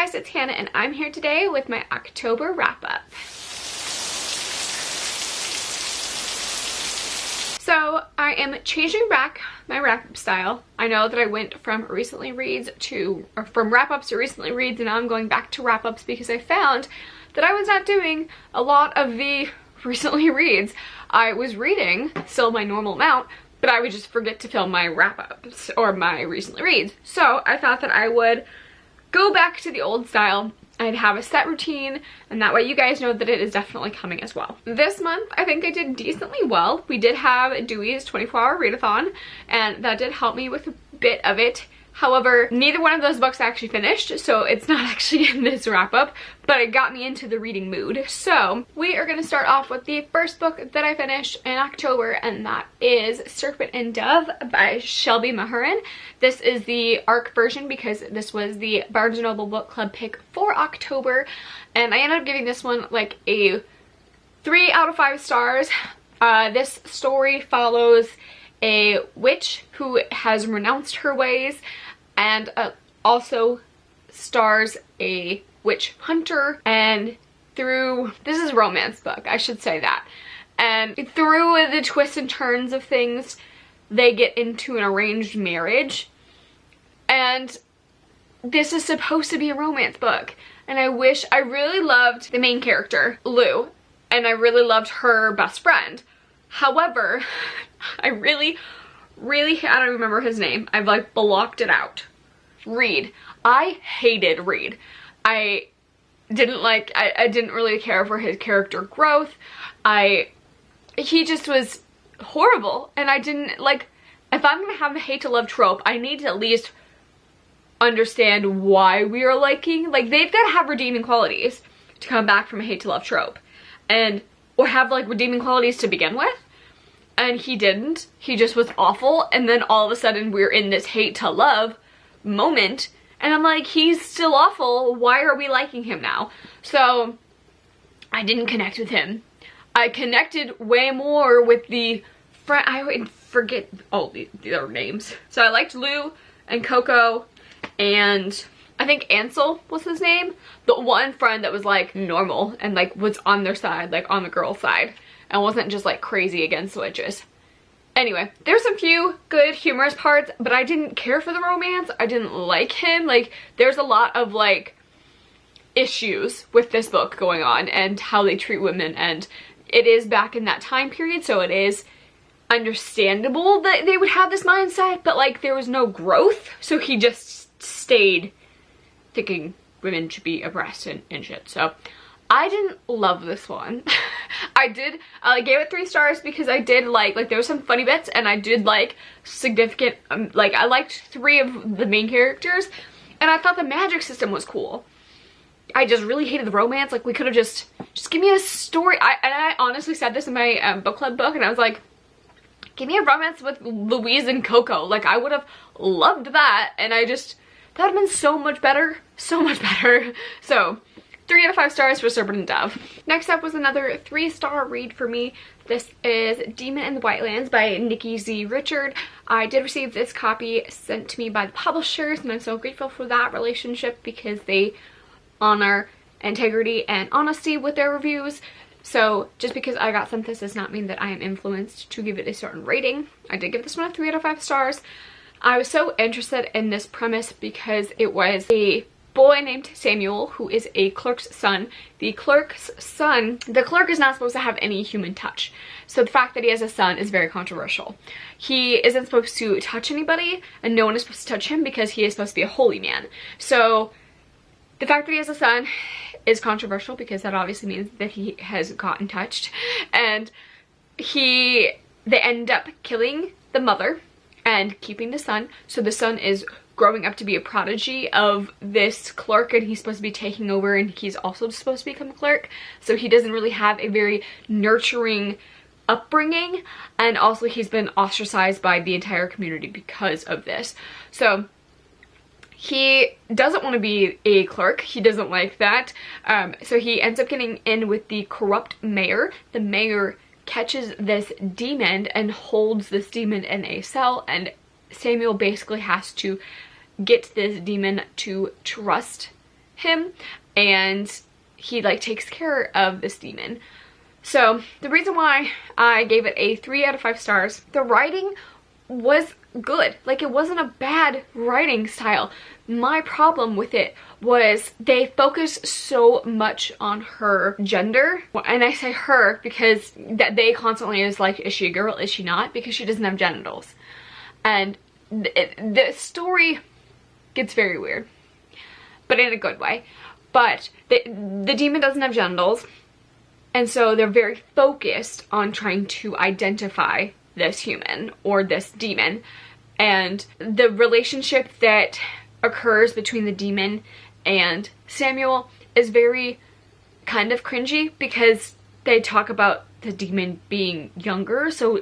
guys, it's Hannah and I'm here today with my October wrap-up. So I am changing back my wrap-up style. I know that I went from recently reads to, or from wrap-ups to recently reads, and now I'm going back to wrap-ups because I found that I was not doing a lot of the recently reads. I was reading still my normal amount, but I would just forget to film my wrap-ups or my recently reads. So I thought that I would go back to the old style. I'd have a set routine, and that way you guys know that it is definitely coming as well. This month, I think I did decently well. We did have Dewey's 24-hour readathon, and that did help me with a bit of it. However, neither one of those books actually finished, so it's not actually in this wrap-up, but it got me into the reading mood. So we are going to start off with the first book that I finished in October, and that is Serpent and Dove by Shelby Mahurin. This is the ARC version because this was the Barnes & Noble Book Club pick for October, and I ended up giving this one like a 3 out of 5 stars. This story follows a witch who has renounced her ways, and also stars a witch hunter, and this is a romance book, I should say that, and through the twists and turns of things, they get into an arranged marriage, and this is supposed to be a romance book, and I really loved the main character, Lou, and I really loved her best friend. However, I don't remember his name. I've like blocked it out. Reed. I hated Reed. I didn't really care for his character growth. He just was horrible, and I didn't like, if I'm gonna have a hate to love trope, I need to at least understand why we are liking, like, they've got to have redeeming qualities to come back from a hate to love trope, or have like redeeming qualities to begin with. And he didn't. He just was awful, and then all of a sudden we're in this hate to love moment, and I'm like, he's still awful, why are we liking him now? So I didn't connect with him. I connected way more with the friend, I forget all their names. So I liked Lou and Coco, and I think Ansel was his name, the one friend that was like normal and like was on their side, like on the girl's side, and wasn't just like crazy against the witches. Anyway, there's some few good humorous parts, but I didn't care for the romance. I didn't like him. Like, there's a lot of like issues with this book going on and how they treat women, and it is back in that time period, so it is understandable that they would have this mindset, but like there was no growth, so he just stayed thinking women should be oppressed and shit. So I didn't love this one. I gave it 3 stars because I did like there were some funny bits, and I did like significant, like I liked 3 of the main characters, and I thought the magic system was cool. I just really hated the romance. Like, we could have just give me a story. I honestly said this in my book club book, and I was like, give me a romance with Louise and Coco. Like, I would have loved that, and that would have been so much better. So much better. So 3 out of 5 stars for Serpent and Dove. Next up was another 3-star read for me. This is Demon in the Whitelands by Nikki Z. Richard. I did receive this copy sent to me by the publishers, and I'm so grateful for that relationship because they honor integrity and honesty with their reviews. So just because I got sent this does not mean that I am influenced to give it a certain rating. I did give this one a 3 out of 5 stars. I was so interested in this premise because it was a boy named Samuel who is a clerk's son. The clerk is not supposed to have any human touch. So the fact that he has a son is very controversial. He isn't supposed to touch anybody, and no one is supposed to touch him because he is supposed to be a holy man. So the fact that he has a son is controversial because that obviously means that he has gotten touched, and they end up killing the mother and keeping the son. So the son is growing up to be a prodigy of this clerk, and he's supposed to be taking over, and he's also supposed to become a clerk. So he doesn't really have a very nurturing upbringing, and also he's been ostracized by the entire community because of this. So he doesn't want to be a clerk. He doesn't like that. So he ends up getting in with the corrupt mayor. The mayor catches this demon and holds this demon in a cell, and Samuel basically has to get this demon to trust him, and he like takes care of this demon. So the reason why I gave it a 3 out of 5 stars, the writing was good. Like, it wasn't a bad writing style. My problem with it was they focus so much on her gender, and I say her because that they constantly is like, is she a girl, is she not, because she doesn't have genitals. And the story gets very weird, but in a good way. But the demon doesn't have genitals, and so they're very focused on trying to identify this human or this demon. And the relationship that occurs between the demon and Samuel is very kind of cringy, because they talk about the demon being younger, so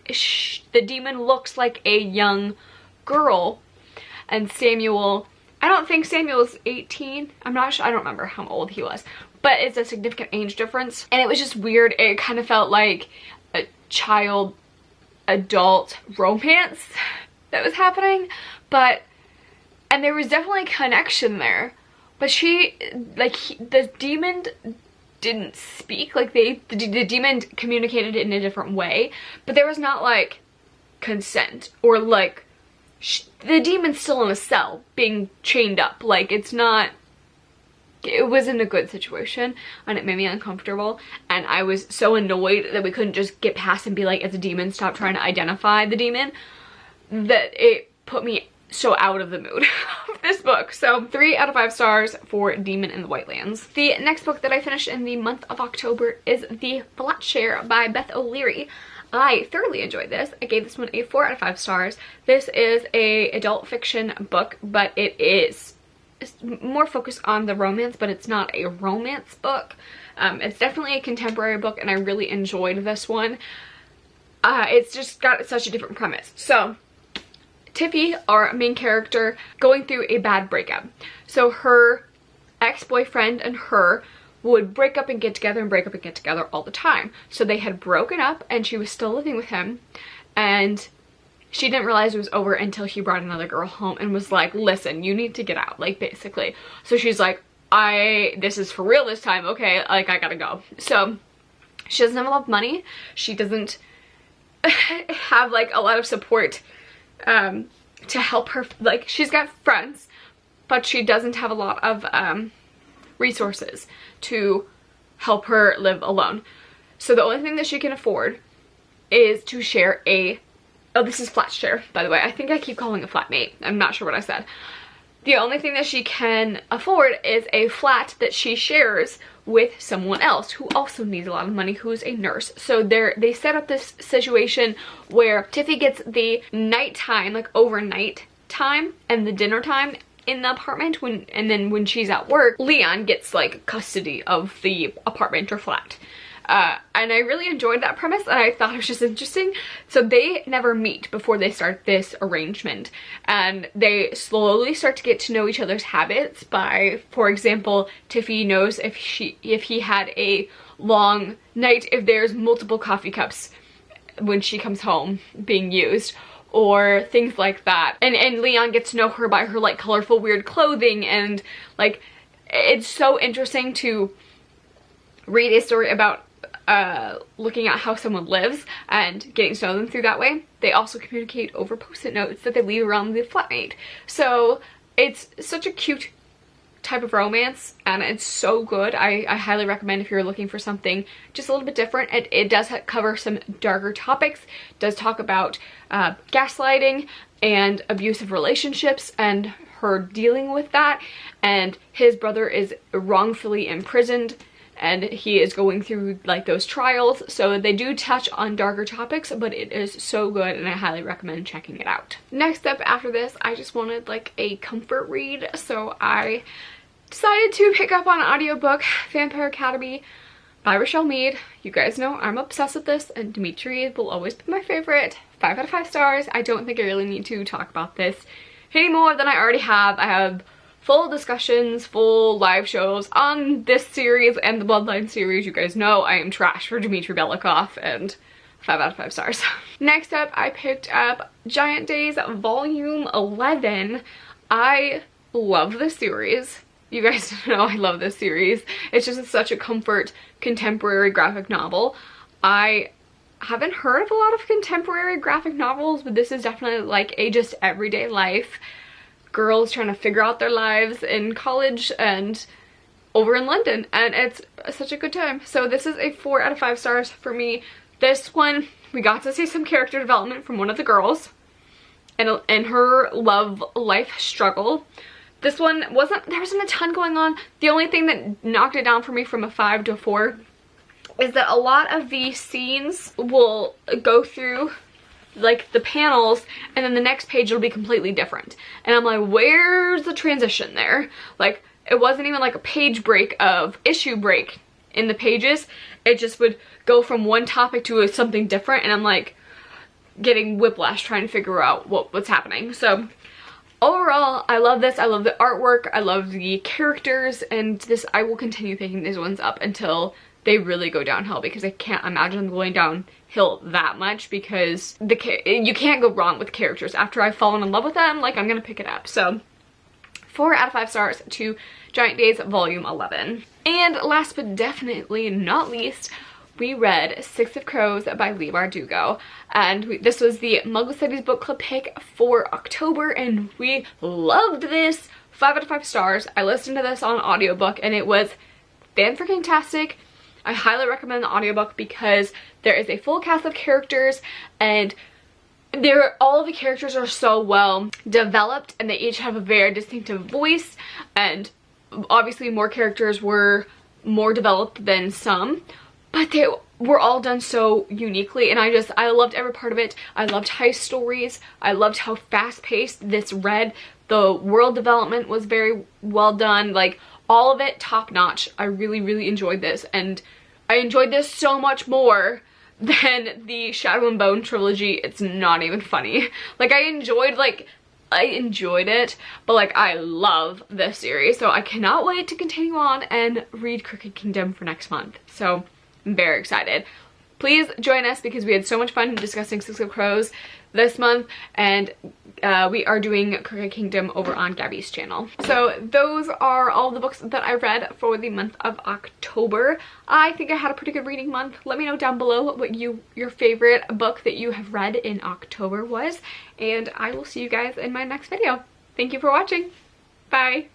the demon looks like a young girl, and Samuel, I don't think Samuel's 18. I'm not sure, I don't remember how old he was, but it's a significant age difference, and it was just weird. It kind of felt like a child adult romance that was happening, and there was definitely a connection there, but the demon didn't speak. Like, the demon communicated it in a different way, but there was not like consent, or like the demon's still in a cell being chained up. Like, it wasn't a good situation, and it made me uncomfortable, and I was so annoyed that we couldn't just get past and be like, it's a demon, stop trying to identify the demon, that it put me so out of the mood of this book. So 3 out of 5 stars for Demon in the Whitelands. The next book that I finished in the month of October is The Flat Share by Beth O'Leary. I thoroughly enjoyed this. I gave this one a 4 out of 5 stars. This is a adult fiction book, but it's more focused on the romance, but it's not a romance book. It's definitely a contemporary book, and I really enjoyed this one. It's just got such a different premise. So Tiffy, our main character, going through a bad breakup. So her ex-boyfriend and her would break up and get together and break up and get together all the time. So they had broken up, and she was still living with him, and she didn't realize it was over until he brought another girl home and was like, listen, you need to get out, like, basically. So she's like, this is for real this time, okay, like, I gotta go. So she doesn't have a lot of money. She doesn't have like a lot of support to help her. Like, she's got friends, but she doesn't have a lot of resources to help her live alone. So the only thing that she can afford is to share oh, this is flat share, by the way. I think I keep calling it flatmate. I'm not sure what I said. The only thing that she can afford is a flat that she shares with someone else who also needs a lot of money, who's a nurse. So they set up this situation where Tiffy gets the nighttime, like overnight time, and the dinner time in the apartment, and then when she's at work, Leon gets like custody of the apartment or flat. And I really enjoyed that premise, and I thought it was just interesting. So they never meet before they start this arrangement, and they slowly start to get to know each other's habits by, for example, Tiffy knows if he had a long night, if there's multiple coffee cups when she comes home being used, or things like that. And Leon gets to know her by her like colorful weird clothing, and like, it's so interesting to read a story about looking at how someone lives and getting to know them through that way. They also communicate over post-it notes that they leave around the flatmate. So it's such a cute type of romance, and it's so good. I highly recommend if you're looking for something just a little bit different. It does cover some darker topics. It does talk about gaslighting and abusive relationships and her dealing with that, and his brother is wrongfully imprisoned, and he is going through like those trials. So they do touch on darker topics, but it is so good, and I highly recommend checking it out. Next up after this, I just wanted like a comfort read, so I decided to pick up on an audiobook, Vampire Academy by Rochelle Mead. You guys know I'm obsessed with this, and Dimitri will always be my favorite. 5 out of 5 stars. I don't think I really need to talk about this any more than I already have. I have full discussions, full live shows on this series and the Bloodline series. You guys know I am trash for Dmitry Belikov, and 5 out of 5 stars. Next up, I picked up Giant Days Volume 11. I love this series. You guys know I love this series. It's just such a comfort contemporary graphic novel. I haven't heard of a lot of contemporary graphic novels, but this is definitely like a just everyday life. Girls trying to figure out their lives in college and over in London, and it's such a good time. So this is a 4 out of 5 stars for me. This one, we got to see some character development from one of the girls and her love life struggle. This one there wasn't a ton going on. The only thing that knocked it down for me from a 5 to a 4 is that a lot of the scenes will go through like the panels and then the next page will be completely different. And I'm like, where's the transition there? Like, it wasn't even like a page break of issue break in the pages. It just would go from one topic to something different, and I'm like getting whiplash trying to figure out what's happening. So overall, I love this. I love the artwork. I love the characters, and I will continue picking these ones up until they really go downhill, because I can't imagine them going downhill that much, because you can't go wrong with characters. After I've fallen in love with them, like, I'm gonna pick it up. So 4 out of 5 stars to Giant Days Volume 11. And last but definitely not least, we read Six of Crows by Leigh Bardugo, and this was the Muggle Studies book club pick for October, and we loved this. 5 out of 5 stars. I listened to this on audiobook and it was fan-freaking-tastic. I highly recommend the audiobook because there is a full cast of characters, and all of the characters are so well developed, and they each have a very distinctive voice, and obviously more characters were more developed than some, but they were all done so uniquely, and I loved every part of it. I loved heist stories. I loved how fast-paced this read. The world development was very well done. Like, all of it top-notch. I really, really enjoyed this, and I enjoyed this so much more than the Shadow and Bone trilogy. It's not even funny. Like, I enjoyed it, but like, I love this series, so I cannot wait to continue on and read Crooked Kingdom for next month. So I'm very excited. Please join us because we had so much fun discussing Six of Crows this month, and we are doing Crooked Kingdom over on Gabby's channel. So those are all the books that I read for the month of October. I think I had a pretty good reading month. Let me know down below what your favorite book that you have read in October was, and I will see you guys in my next video. Thank you for watching. Bye.